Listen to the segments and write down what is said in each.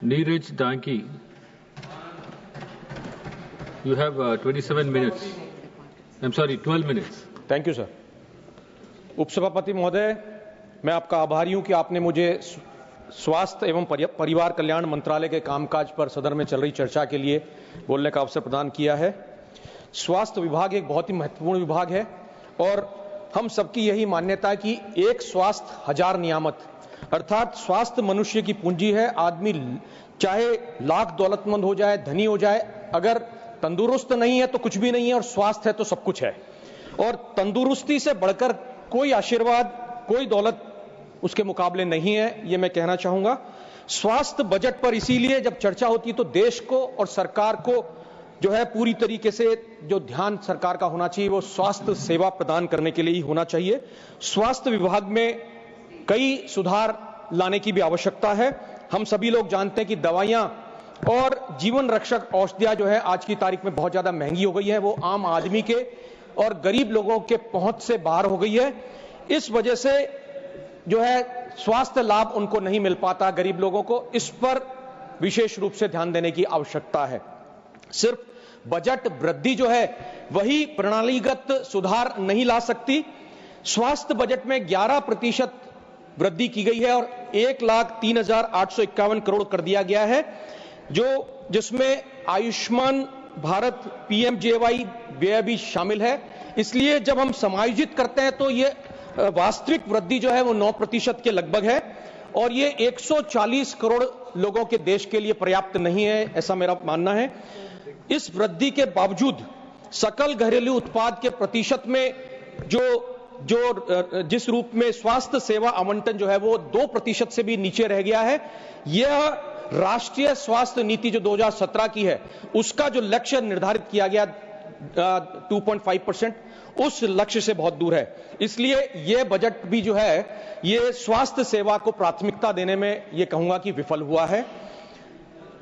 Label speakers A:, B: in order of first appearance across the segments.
A: Neeraj Danki, you have 27 minutes. I'm sorry, 12 minutes.
B: Thank you sir. उपसभापति महोदय, मैं आपका आभारी हूं कि आपने मुझे स्वास्थ्य एवं परिवार कल्याण मंत्रालय के कामकाज पर सदन में चल रही चर्चा के लिए बोलने का अवसर प्रदान किया है। स्वास्थ्य विभाग एक बहुत ही महत्वपूर्ण विभाग है और हम सबकी यही मान्यता है कि एक स्वास्थ्य हजार नियामत, अर्थात स्वास्थ्य मनुष्य की पूंजी है। आदमी चाहे लाख दौलतमंद हो जाए, धनी हो जाए, अगर तंदुरुस्त नहीं है तो कुछ भी नहीं है और स्वास्थ्य है तो सब कुछ है। और तंदुरुस्ती से बढ़कर कोई आशीर्वाद, कोई दौलत उसके मुकाबले नहीं है, ये मैं कहना चाहूंगा। स्वास्थ्य बजट पर इसीलिए जब चर्चा होती है तो देश को और सरकार को जो है पूरी तरीके से जो ध्यान सरकार का होना चाहिए वो स्वास्थ्य सेवा प्रदान करने के लिए ही होना चाहिए। स्वास्थ्य विभाग में कई सुधार लाने की भी आवश्यकता है। हम सभी लोग जानते हैं कि दवाइयां और जीवन रक्षक औषधियां जो है आज की तारीख में बहुत ज्यादा महंगी हो गई है, वो आम आदमी के और गरीब लोगों के पहुंच से बाहर हो गई है। इस वजह से जो है स्वास्थ्य लाभ उनको नहीं मिल पाता, गरीब लोगों को। इस पर विशेष रूप से ध्यान देने की आवश्यकता है। सिर्फ बजट वृद्धि जो है वही प्रणालीगत सुधार नहीं ला सकती। स्वास्थ्य बजट में 11% वृद्धि की गई है और 1,03,851 करोड़ कर दिया गया है, जिसमें आयुष्मान भारत पीएमजेवाई व्यय भी शामिल है। इसलिए जब हम समायोजित करते हैं तो ये वास्तविक वृद्धि जो है वो 9% के लगभग है और ये 140 करोड़ लोगों के देश के लिए पर्याप्त नहीं है, ऐसा मेरा मानना है। इस वृद्धि के बावजूद सकल घरेलू उत्पाद के प्रतिशत में जिस रूप में स्वास्थ्य सेवा आवंटन जो है वो 2% से भी नीचे रह गया है। यह राष्ट्रीय स्वास्थ्य नीति जो 2017 की है उसका जो लक्ष्य निर्धारित किया गया 2.5%, उस लक्ष्य से बहुत दूर है। इसलिए यह बजट भी जो है ये स्वास्थ्य सेवा को प्राथमिकता देने में ये कहूंगा कि विफल हुआ है।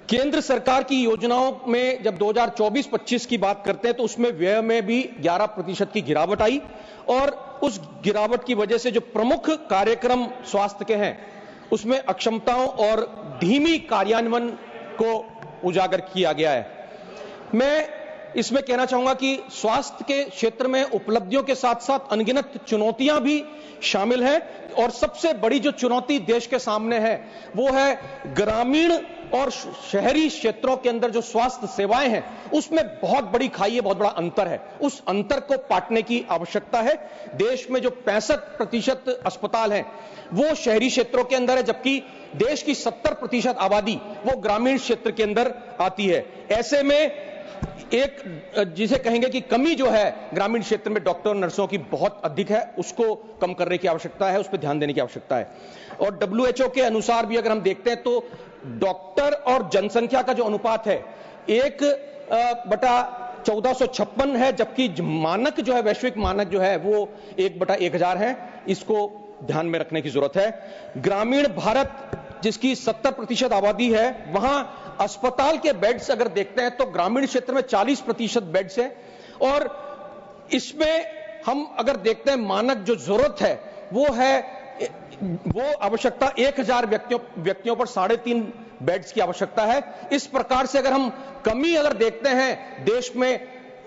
B: केंद्र सरकार की योजनाओं में जब 2024-25 की बात करते हैं तो उसमें व्यय में भी 11% की गिरावट आई और उस गिरावट की वजह से जो प्रमुख कार्यक्रम स्वास्थ्य के हैं उसमें अक्षमताओं और धीमी कार्यान्वयन को उजागर किया गया है। मैं इसमें कहना चाहूंगा कि स्वास्थ्य के क्षेत्र में उपलब्धियों के साथ साथ अनगिनत चुनौतियां भी शामिल हैं और सबसे बड़ी जो चुनौती देश के सामने है वो है ग्रामीण और शहरी क्षेत्रों के अंदर जो स्वास्थ्य सेवाएं हैं उसमें बहुत बड़ी खाई है, बहुत बड़ा अंतर है। उस अंतर को पाटने की आवश्यकता है। देश में जो 65% अस्पताल हैं वो शहरी क्षेत्रों के अंदर है, जबकि देश की 70% आबादी वो ग्रामीण क्षेत्र के अंदर आती है। ऐसे में एक जिसे कहेंगे कि कमी जो है ग्रामीण क्षेत्र में डॉक्टर नर्सों की बहुत अधिक है, उसको कम करने की आवश्यकता है, उस पर ध्यान देने की आवश्यकता है। और WHO के अनुसार भी अगर हम देखते हैं तो डॉक्टर और जनसंख्या का जो अनुपात है 1/1456 है, जबकि मानक जो है वैश्विक मानक जो है वो 1/1000 है। इसको ध्यान में रखने की जरूरत है। ग्रामीण भारत जिसकी 70% आबादी है वहां अस्पताल के बेड्स अगर देखते हैं तो ग्रामीण क्षेत्र में 40% बेड्स हैं और इसमें हम अगर देखते हैं मानक जो जरूरत है वो आवश्यकता 1000 व्यक्तियों पर 3.5 बेड्स की आवश्यकता है। इस प्रकार से अगर हम कमी अगर देखते हैं देश में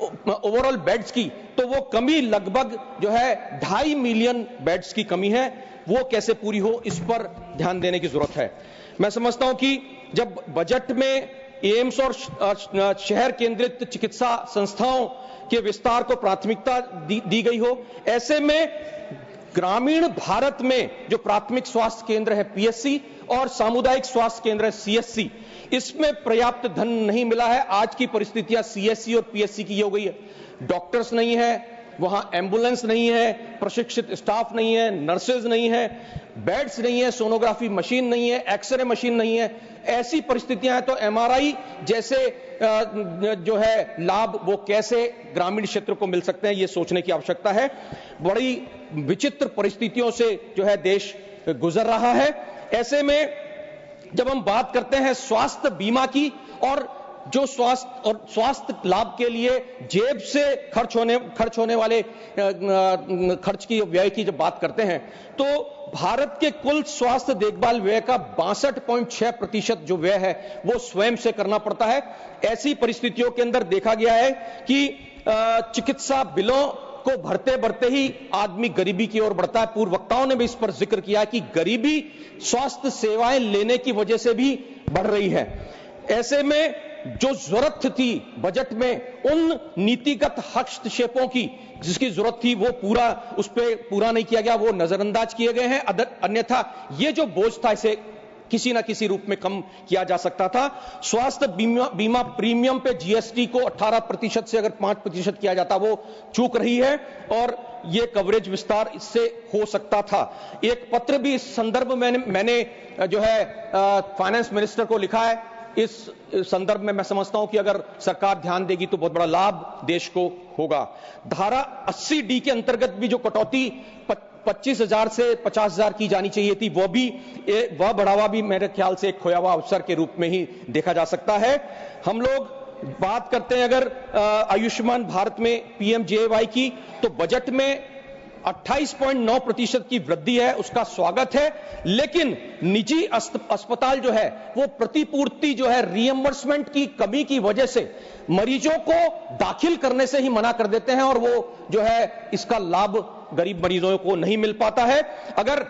B: ओवरऑल बेड्स की तो वो कमी लगभग जो है 2.5 मिलियन बेड्स की कमी है। वो कैसे पूरी हो इस पर ध्यान देने की जरूरत है। मैं समझता हूं कि जब बजट में एम्स और शहर केंद्रित चिकित्सा संस्थाओं के विस्तार को प्राथमिकता दी गई हो, ऐसे में ग्रामीण भारत में जो प्राथमिक स्वास्थ्य केंद्र है PSC और सामुदायिक स्वास्थ्य केंद्र है CSC, इसमें पर्याप्त धन नहीं मिला है। आज की परिस्थितियां CSC और PSC की हो गई है। डॉक्टर्स नहीं है, वहां एम्बुलेंस नहीं है, प्रशिक्षित स्टाफ नहीं है, नर्सेज नहीं है, बेड्स नहीं है, सोनोग्राफी मशीन नहीं है, एक्सरे मशीन नहीं है। ऐसी परिस्थितियां हैं तो MRI जैसे जो है लाभ वो कैसे ग्रामीण क्षेत्र को मिल सकते हैं, ये सोचने की आवश्यकता है। बड़ी विचित्र परिस्थितियों से जो है देश गुजर रहा है। ऐसे में जब हम बात करते हैं स्वास्थ्य बीमा की और जो स्वास्थ्य और स्वास्थ्य लाभ के लिए जेब से खर्च होने वाले खर्च की व्यय की जब बात करते हैं, तो भारत के कुल स्वास्थ्य देखभाल व्यय का 62.6% जो व्यय है वो स्वयं से करना पड़ता है। ऐसी परिस्थितियों के अंदर देखा गया है कि चिकित्सा बिलों को भरते भरते ही आदमी गरीबी की ओर बढ़ता है। पूर्व वक्ताओं ने भी इस पर जिक्र किया कि गरीबी स्वास्थ्य सेवाएं लेने की वजह से भी बढ़ रही है। ऐसे में जो जरूरत थी बजट में उन नीतिगत हस्तक्षेपों की जिसकी जरूरत थी वो उस पर पूरा नहीं किया गया, वो नजरअंदाज किए गए हैं। अन्यथा ये जो बोझ था इसे किसी ना किसी रूप में कम किया जा सकता था। स्वास्थ्य बीमा प्रीमियम पे जीएसटी को 18% से अगर 5% किया जाता, वो चूक रही है और ये कवरेज विस्तार इससे हो सकता था। एक पत्र भी इस संदर्भ में मैंने जो है फाइनेंस मिनिस्टर को लिखा है। इस संदर्भ में मैं समझता हूं कि अगर सरकार ध्यान देगी तो बहुत बड़ा लाभ देश को होगा। धारा 80D के अंतर्गत भी जो कटौती 25,000 से 50,000 की जानी चाहिए थी, वह बढ़ावा भी मेरे ख्याल से एक खोया हुआ अवसर के रूप में ही देखा जा सकता है। हम लोग बात करते हैं अगर आयुष्मान भारत में पीएमजेएवाई की, तो बजट में 28.9% की वृद्धि है, उसका स्वागत है। लेकिन निजी अस्पताल जो है वो प्रतिपूर्ति जो है रिएम्बर्समेंट की कमी की वजह से मरीजों को दाखिल करने से ही मना कर देते हैं और वो जो है इसका लाभ गरीब मरीजों को नहीं मिल पाता है। अगर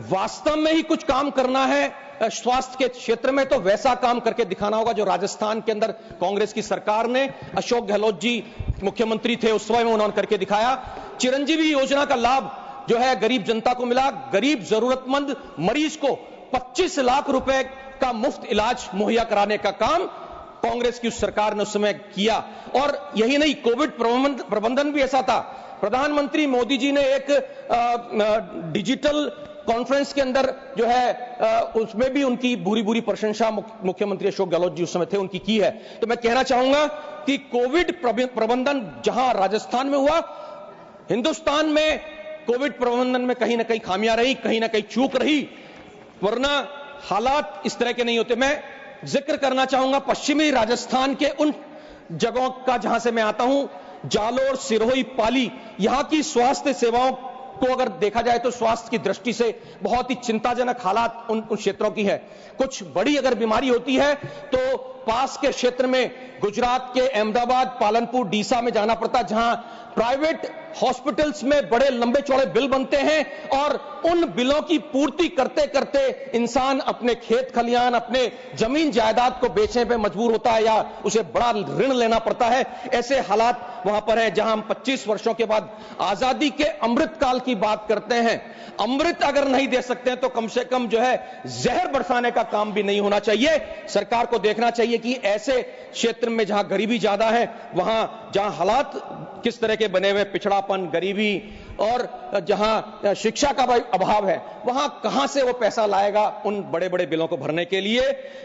B: वास्तव में ही कुछ काम करना है स्वास्थ्य के क्षेत्र में तो वैसा काम करके दिखाना होगा जो राजस्थान के अंदर कांग्रेस की सरकार ने, अशोक गहलोत जी मुख्यमंत्री थे उस समय में, उन्होंने करके दिखाया। चिरंजीवी योजना का लाभ जो है गरीब जनता को मिला। गरीब जरूरतमंद मरीज को 25 लाख रुपए का मुफ्त इलाज मुहैया कराने का काम कांग्रेस की उस सरकार ने उस समय किया। और यही नहीं, कोविड प्रबंधन भी ऐसा था। प्रधानमंत्री मोदी जी ने एक डिजिटल कॉन्फ्रेंस के अंदर जो है उसमें भी उनकी बुरी प्रशंसा मुख्यमंत्री अशोक गहलोत जी उस समय थे उनकी की है। तो मैं कहना चाहूंगा कि कोविड प्रबंधन जहां राजस्थान में हुआ, हिंदुस्तान में कोविड प्रबंधन में कहीं ना कहीं खामियां रही, कहीं ना कहीं चूक रही, वरना हालात इस तरह के नहीं होते। मैं जिक्र करना चाहूंगा पश्चिमी राजस्थान के उन जगहों का जहां से मैं आता हूं, जालोर, सिरोही, पाली, यहां की स्वास्थ्य सेवाओं को अगर देखा जाए तो स्वास्थ्य की दृष्टि से बहुत ही चिंताजनक हालात उन क्षेत्रों की है। कुछ बड़ी अगर बीमारी होती है तो पास के क्षेत्र में गुजरात के अहमदाबाद, पालनपुर, डीसा में जाना पड़ता, जहां प्राइवेट हॉस्पिटल्स में बड़े लंबे चौड़े बिल बनते हैं और उन बिलों की पूर्ति करते करते इंसान अपने खेत खलियान, अपने जमीन जायदाद को बेचने पे मजबूर होता है या उसे बड़ा ऋण लेना पड़ता है। ऐसे हालात वहां पर है जहां हम 25 वर्षों के बाद आजादी के अमृत काल की बात करते हैं। अमृत अगर नहीं दे सकते हैं तो कम से कम जो है जहर बरसाने का काम भी नहीं होना चाहिए। सरकार को देखना चाहिए कि ऐसे क्षेत्र में जहां गरीबी ज्यादा है, वहां जहां हालात किस तरह के बने हुए, पिछड़ापन, गरीबी और जहां शिक्षा का अभाव है, वहां कहां से वो पैसा लाएगा उन बड़े बड़े बिलों को भरने के लिए।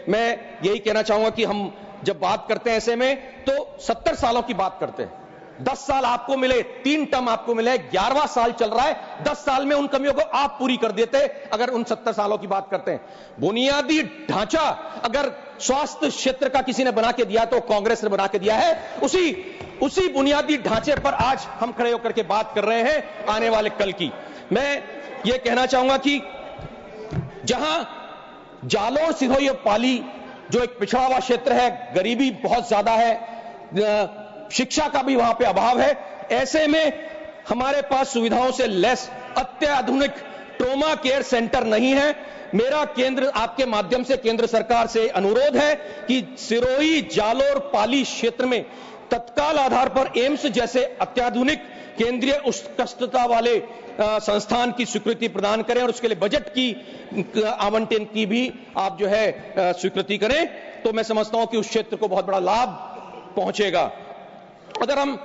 B: मैं यही कहना चाहूंगा कि हम जब बात करते हैं ऐसे में तो 70 सालों की बात करते हैं। 10 साल आपको मिले, 3 टर्म आपको मिले, 11वां साल चल रहा है, 10 साल में उन कमियों को आप पूरी कर देते अगर उन 70 सालों की बात करते हैं। बुनियादी ढांचा अगर स्वास्थ्य क्षेत्र का किसी ने बना के दिया तो कांग्रेस ने बना के दिया है। उसी बुनियादी ढांचे पर आज हम खड़े होकर के बात कर रहे हैं आने वाले कल की। मैं ये कहना चाहूंगा कि जहां जालोर, सिरोही और पाली जो एक पिछड़ा हुआ क्षेत्र है, गरीबी बहुत ज्यादा है, शिक्षा का भी वहां पे अभाव है, ऐसे में हमारे पास सुविधाओं से लेस अत्याधुनिक ट्रोमा केयर सेंटर नहीं है। मेरा केंद्र आपके माध्यम से केंद्र सरकार से अनुरोध है कि सिरोही, जालोर, पाली क्षेत्र में तत्काल आधार पर एम्स जैसे अत्याधुनिक केंद्रीय उत्कृष्टता वाले संस्थान की स्वीकृति प्रदान करें और उसके लिए बजट की आवंटन की भी आप जो है स्वीकृति करें, तो मैं समझता हूं कि उस क्षेत्र को बहुत बड़ा लाभ पहुंचेगा। अगर हम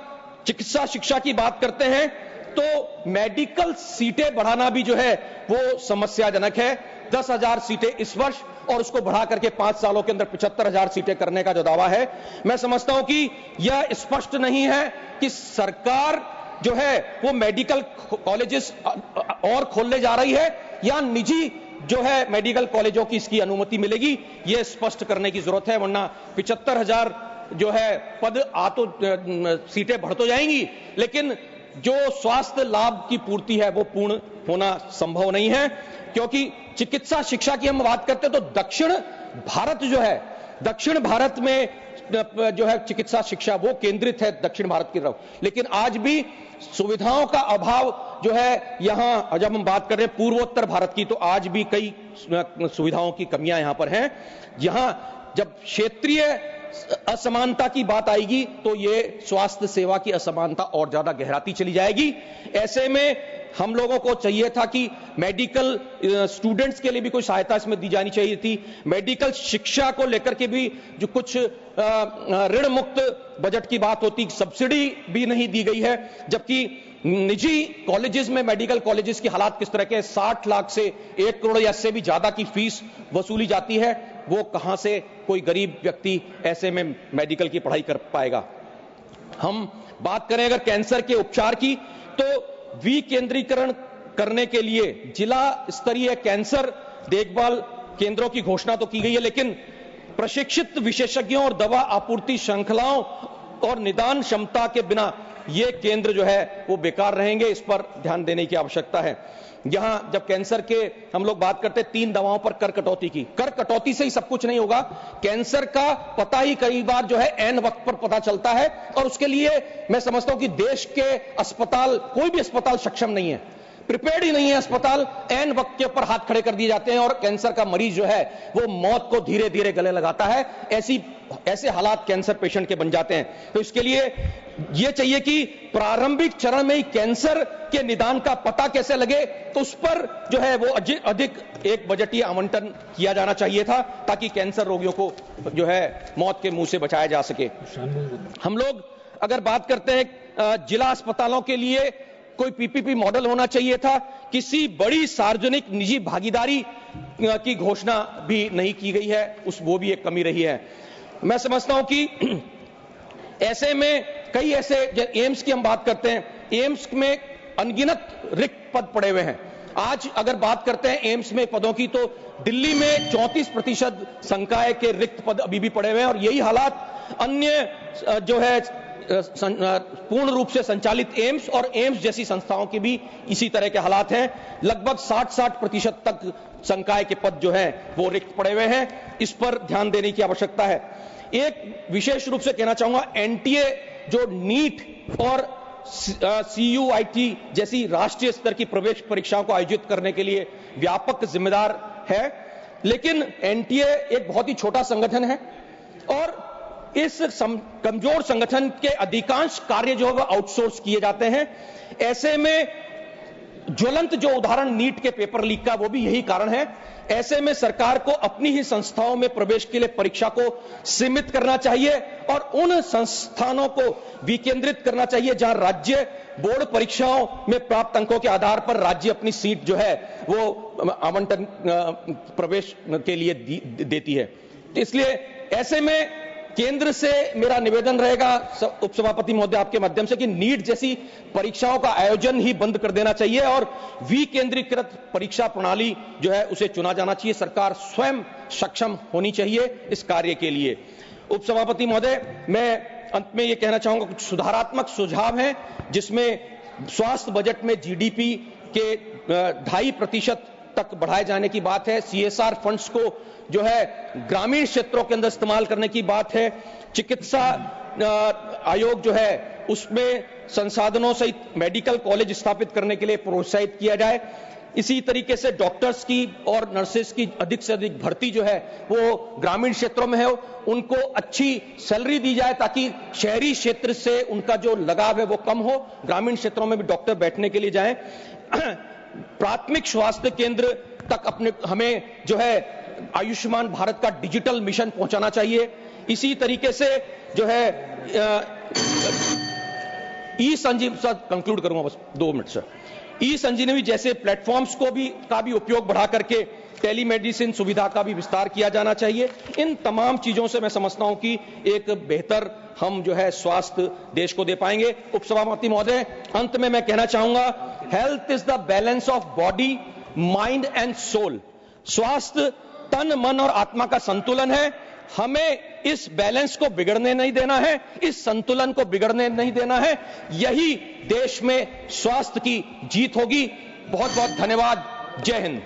B: चिकित्सा शिक्षा की बात करते हैं तो मेडिकल सीटें बढ़ाना भी जो है वो समस्याजनक है। 10,000 सीटें इस वर्ष और उसको बढ़ा करके 5 सालों के अंदर 75,000 सीटें करने का जो दावा है, मैं समझता हूं कि यह स्पष्ट नहीं है कि सरकार जो है वो मेडिकल कॉलेजेस और खोलने जा रही है या निजी जो है मेडिकल कॉलेजों की इसकी अनुमति मिलेगी, यह स्पष्ट करने की जरूरत है। वरना 75,000 जो है पद सीटें बढ़ तो जाएंगी, लेकिन जो स्वास्थ्य लाभ की पूर्ति है वो पूर्ण होना संभव नहीं है। क्योंकि चिकित्सा शिक्षा की हम बात करते हैं तो दक्षिण भारत में जो है चिकित्सा शिक्षा वो केंद्रित है दक्षिण भारत की तरफ, लेकिन आज भी सुविधाओं का अभाव जो है यहां, जब हम बात कर रहे हैं पूर्वोत्तर भारत की, तो आज भी कई सुविधाओं की कमियां यहां पर हैं। यहां जब क्षेत्रीय असमानता की बात आएगी तो ये स्वास्थ्य सेवा की असमानता और ज्यादा गहराती चली जाएगी। ऐसे में हम लोगों को चाहिए था कि मेडिकल स्टूडेंट्स के लिए भी कोई सहायता इसमें दी जानी चाहिए थी। मेडिकल शिक्षा को लेकर के भी जो कुछ ऋण मुक्त बजट की बात होती, सब्सिडी भी नहीं दी गई है, जबकि निजी कॉलेजेस में मेडिकल कॉलेजेस की हालात किस तरह के, 60 लाख से 1 करोड़ या इससे भी ज्यादा की फीस वसूली जाती है, वो कहां से कोई गरीब व्यक्ति ऐसे में मेडिकल की पढ़ाई कर पाएगा। हम बात करें अगर कैंसर के उपचार की, तो विकेंद्रीकरण करने के लिए जिला स्तरीय कैंसर देखभाल केंद्रों की घोषणा तो की गई है, लेकिन प्रशिक्षित विशेषज्ञों और दवा आपूर्ति श्रृंखलाओं और निदान क्षमता के बिना ये केंद्र जो है वो बेकार रहेंगे। इस पर ध्यान देने की आवश्यकता है। यहां जब कैंसर के हम लोग बात करते हैं 3 दवाओं पर कर कटौती की, कर कटौती से ही सब कुछ नहीं होगा। कैंसर का पता ही कई बार जो है ऐन वक्त पर पता चलता है, और उसके लिए मैं समझता हूं कि देश के अस्पताल, कोई भी अस्पताल सक्षम नहीं है, प्रिपेयर्ड ही नहीं है अस्पताल। ऐन वक्त के ऊपर हाथ खड़े कर दिए जाते हैं और कैंसर का मरीज जो है वो मौत को धीरे धीरे गले लगाता है। ऐसे हालात कैंसर पेशेंट के बन जाते हैं। तो इसके लिए ये चाहिए कि प्रारंभिक चरण में ही कैंसर के निदान का पता कैसे लगे, तो उस पर जो है वो अधिक एक बजटीय आवंटन किया जाना चाहिए था, ताकि कैंसर रोगियों को जो है मौत के मुंह से बचाया जा सके। हम लोग अगर बात करते हैं जिला अस्पतालों के लिए कोई पीपीपी मॉडल होना चाहिए था। किसी बड़ी सार्वजनिक निजी भागीदारी की घोषणा भी नहीं की गई है, वो भी एक कमी रही है। मैं समझता हूं कि ऐसे में कई ऐसे, एम्स की हम बात करते हैं, एम्स में अनगिनत रिक्त पद पड़े हुए हैं। आज अगर बात करते हैं एम्स में पदों की, तो दिल्ली में 34% संकाय के रिक्त पद अभी भी पड़े हुए हैं, और यही हालात अन्य जो है पूर्ण रूप से संचालित एम्स और एम्स जैसी संस्थाओं के भी इसी तरह के हालात हैं। लगभग 60% तक संकाय के पद जो है वो रिक्त पड़े हुए हैं। इस पर ध्यान देने की आवश्यकता है। एक विशेष रूप से कहना चाहूंगा, एनटीए जो नीट और CUIT जैसी राष्ट्रीय स्तर की प्रवेश परीक्षाओं को आयोजित करने के लिए व्यापक जिम्मेदार है, लेकिन एनटीए एक बहुत ही छोटा संगठन है और इस कमजोर संगठन के अधिकांश कार्य जो है वो आउटसोर्स किए जाते हैं। ऐसे में ज्वलंत जो उदाहरण नीट के पेपर लीक का, वो भी यही कारण है। ऐसे में सरकार को अपनी ही संस्थाओं में प्रवेश के लिए परीक्षा को सीमित करना चाहिए और उन संस्थानों को विकेंद्रित करना चाहिए जहां राज्य बोर्ड परीक्षाओं में प्राप्त अंकों के आधार पर राज्य अपनी सीट जो है वो आवंटन प्रवेश के लिए देती है। इसलिए ऐसे में केंद्र से मेरा निवेदन रहेगा उपसभापति महोदय आपके माध्यम से कि नीट जैसी परीक्षाओं का आयोजन ही बंद कर देना चाहिए और विकेंद्रीकृत परीक्षा प्रणाली जो है उसे चुना जाना चाहिए। सरकार स्वयं सक्षम होनी चाहिए इस कार्य के लिए। उपसभापति महोदय, मैं अंत में यह कहना चाहूंगा, कुछ सुधारात्मक सुझाव हैं जिसमें स्वास्थ्य बजट में जीडीपी के 2.5% तक बढ़ाए जाने की बात है। CSR फंड्स को जो है ग्रामीण क्षेत्रों के अंदर इस्तेमाल करने की बात है। चिकित्सा आयोग जो है उसमें संसाधनों सहित मेडिकल कॉलेज स्थापित करने के लिए प्रोत्साहित किया जाए। इसी तरीके से डॉक्टर्स की और नर्सेस की अधिक से अधिक भर्ती जो है वो ग्रामीण क्षेत्रों में हो, उनको अच्छी सैलरी दी जाए ताकि शहरी क्षेत्र से उनका जो लगाव है वो कम हो, ग्रामीण क्षेत्रों में भी डॉक्टर बैठने के लिए जाएं। प्राथमिक स्वास्थ्य केंद्र तक हमें जो है आयुष्मान भारत का डिजिटल मिशन पहुंचाना चाहिए। इसी तरीके से जो है ई-संजीवनी, सर कंक्लूड करूंगा बस 2 मिनट सर, ई-संजीवनी जैसे प्लेटफॉर्म्स का भी उपयोग बढ़ा करके टेलीमेडिसिन सुविधा का भी विस्तार किया जाना चाहिए। इन तमाम चीजों से मैं समझता हूं कि एक बेहतर हम जो है स्वास्थ्य देश को दे पाएंगे। उपसभापति महोदय, अंत में मैं कहना चाहूंगा, health is the balance of body, mind and soul. स्वास्थ्य तन, मन और आत्मा का संतुलन है। हमें इस बैलेंस को बिगड़ने नहीं देना है, इस संतुलन को बिगड़ने नहीं देना है। यही देश में स्वास्थ्य की जीत होगी। बहुत बहुत धन्यवाद। जय हिंद।